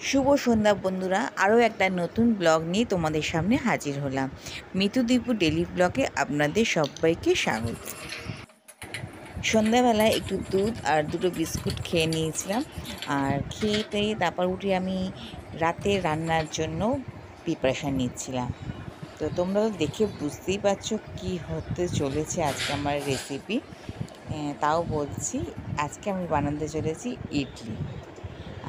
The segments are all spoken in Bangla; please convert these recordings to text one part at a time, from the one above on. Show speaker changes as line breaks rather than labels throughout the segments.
শুভ সন্ধ্যা বন্ধুরা, আরও একটা নতুন ব্লগ নিয়ে তোমাদের সামনে হাজির হলাম। মিতু দীপু ডেলি ব্লগে আপনাদের সবাইকে স্বাগত। সন্ধ্যাবেলায় একটু দুধ আর দুটো বিস্কুট খেয়ে নিয়েছিলাম, আর খেয়ে তারপর উঠে আমি রাতে রান্নার জন্য প্রিপারেশান নিচ্ছিলাম। তো তোমরা তো দেখে বুঝতেই পারছো কী হতে চলেছে আজকে আমার রেসিপি। তাও বলছি, আজকে আমি বানাতে চলেছি ইডলি।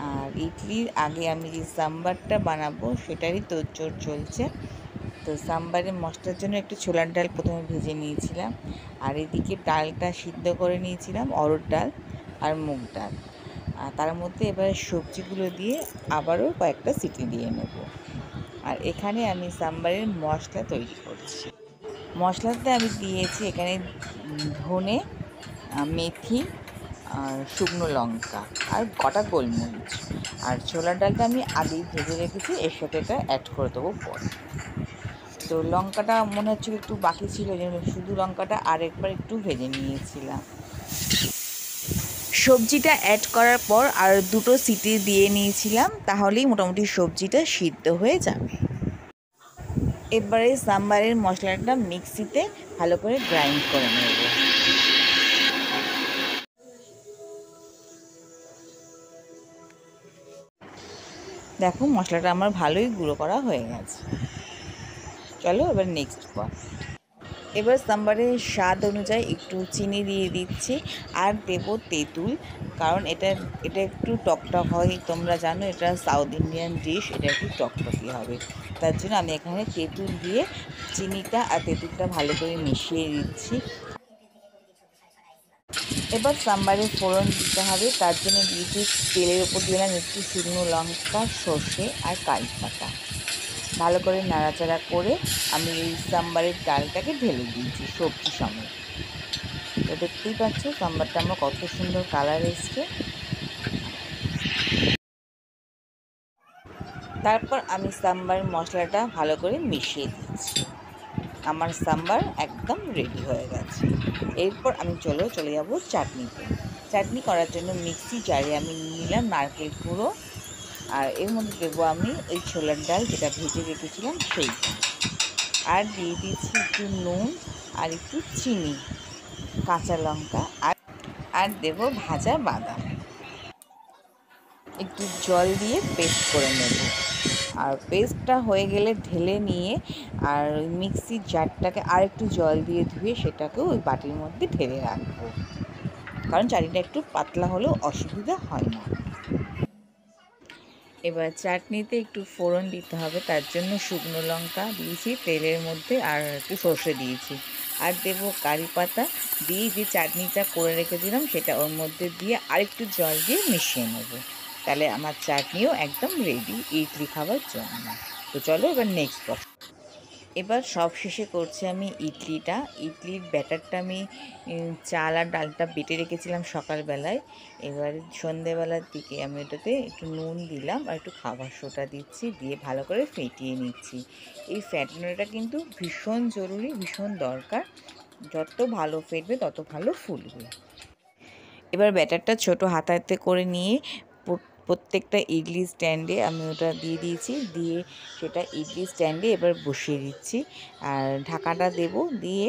আর ইডলির আগে আমি যে সাম্বারটা বানাবো সেটারই তোড়জোড় চলছে। তো সাম্বারের মশলার জন্য একটু ছোলার ডাল প্রথমে ভেজে নিয়েছিলাম, আর এদিকে ডালটা সিদ্ধ করে নিয়েছিলাম, অরহর ডাল আর মুগ ডাল। আর তার মধ্যে এবার সবজিগুলো দিয়ে আবারও কয়েকটা সিটি দিয়ে নেব। আর এখানে আমি সাম্বারের মশলা তৈরি করছি। মশলাতে আমি দিয়েছি এখানে ধনে, মেথি আর শুকনো লঙ্কা আর গোটা গোলমরিচ। আর ছোলার ডালটা আমি আগেই ভেজে রেখেছি, এর সাথে এটা অ্যাড করে দেবো পরে। তো লঙ্কাটা মনে হচ্ছিল একটু বাকি ছিল, যেন শুধু লঙ্কাটা আরেকবার একটু ভেজে নিয়েছিলাম। সবজিটা অ্যাড করার পর আর দুটো সিটি দিয়ে নিয়েছিলাম, তাহলেই মোটামুটি সবজিটা সিদ্ধ হয়ে যাবে। এবারে সাম্বারের মশলাটা মিক্সিতে ভালো করে গ্রাইন্ড করে নেব। দেখো মশলাটা আমার ভালোই গুঁড়ো করা হয়ে গেছে। চলো এবার নেক্সট পয়েন্ট। এবার সাম্বারের স্বাদ অনুযায়ী একটু চিনি দিয়ে দিচ্ছি, আর দেবো তেঁতুল, কারণ এটা একটু টকটক হয়। তোমরা জানো এটা সাউথ ইন্ডিয়ান ডিশ, এটা একটু টকটকই হবে। তার জন্য আমি এখানে তেঁতুল দিয়ে চিনিটা আর তেঁতুলটা ভালো করে মিশিয়ে দিচ্ছি। এবার সাম্বারে ফোড়ন দিতে হবে, তার জন্য দিয়েছি তেলের ওপর দিলাম একটু শুকনো লঙ্কা, সর্ষে আর কারি পাতা। ভালো করে নাড়াচাড়া করে আমি এই সাম্বারের ডালটাকে ঢেলে দিয়েছি সবজি সমেত। তো দেখতেই পাচ্ছ সাম্বারটা আমার কত সুন্দর কালার এসছে। তারপর আমি সাম্বার মশলাটা ভালো করে মিশিয়ে দিচ্ছি। আমার সাম্বার একদম রেডি হয়ে গেছে। এরপর আমি চলে যাব চাটনিতে। চাটনি করার জন্য মিক্সি জারে আমি নিলাম নারকেল কুড়ো, আর এর মধ্যে দেবো আমি ওই ছোলার ডাল যেটা ভেজে রেখেছিলাম সেইটা, আর দিয়ে দিচ্ছি একটু নুন আর একটু চিনি, কাঁচা লঙ্কা আর দেবো ভাজা বাদাম। একটু জল দিয়ে পেস্ট করে নেব। আর পেস্টটা হয়ে গেলে ঢেলে নিয়ে আর মিক্সির জারটাকে আর একটু জল দিয়ে ধুয়ে সেটাকেও ওই বাটির মধ্যে ঢেলে রাখবো, কারণ চাটনিটা একটু পাতলা হলেও অসুবিধা হয় না। এবার চাটনিতে একটু ফোড়ন দিতে হবে, তার জন্য শুকনো লঙ্কা দিয়েছি তেলের মধ্যে, আর একটু সর্ষে দিয়েছি, আর দেবো কারি পাতা দিয়ে যে চাটনিটা করে রেখেছিলাম সেটা ওর মধ্যে দিয়ে আরেকটু জল দিয়ে মিশিয়ে নেব। তাহলে আমার চাটনিও একদম রেডি ইডলি খাওয়ার জন্য। তো চলো এবার নেক্সট প্রসেস। এবার সব শেষে করছি আমি ইডলিটা। ইডলির ব্যাটারটা আমি চাল আর ডালটা বেটে রেখেছিলাম সকালবেলায়। এবার সন্ধেবেলার দিকে আমি ওটাতে একটু নুন দিলাম আর একটু খাবার সোডা দিচ্ছি, দিয়ে ভালো করে ফেটিয়ে নিচ্ছি। এই ফ্যাটানোটা কিন্তু ভীষণ জরুরি, ভীষণ দরকার। যত ভালো ফেটবে তত ভালো ফুলবে। এবার ব্যাটারটা ছোটো হাতাতে করে নিয়ে প্রত্যেকটা ইডলি স্ট্যান্ডে আমি ওটা দিয়ে দিয়েছি, দিয়ে সেটা ইডলি স্ট্যান্ডে এবার বসিয়ে দিচ্ছি। আর ঢাকাটা দেব, দিয়ে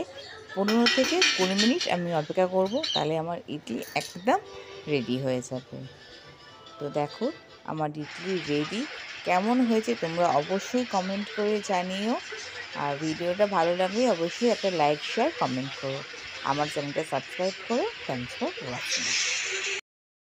15 থেকে 20 মিনিট আমি অপেক্ষা করব, তাহলে আমার ইডলি একদম রেডি হয়ে যাবে। তো দেখো আমার ইডলি রেডি। কেমন হয়েছে তোমরা অবশ্যই কমেন্ট করে জানিও, আর ভিডিওটা ভালো লাগলে অবশ্যই একটা লাইক, শেয়ার, কমেন্ট করো। আমার চ্যানেলটা সাবস্ক্রাইব করো। Thanks for watching.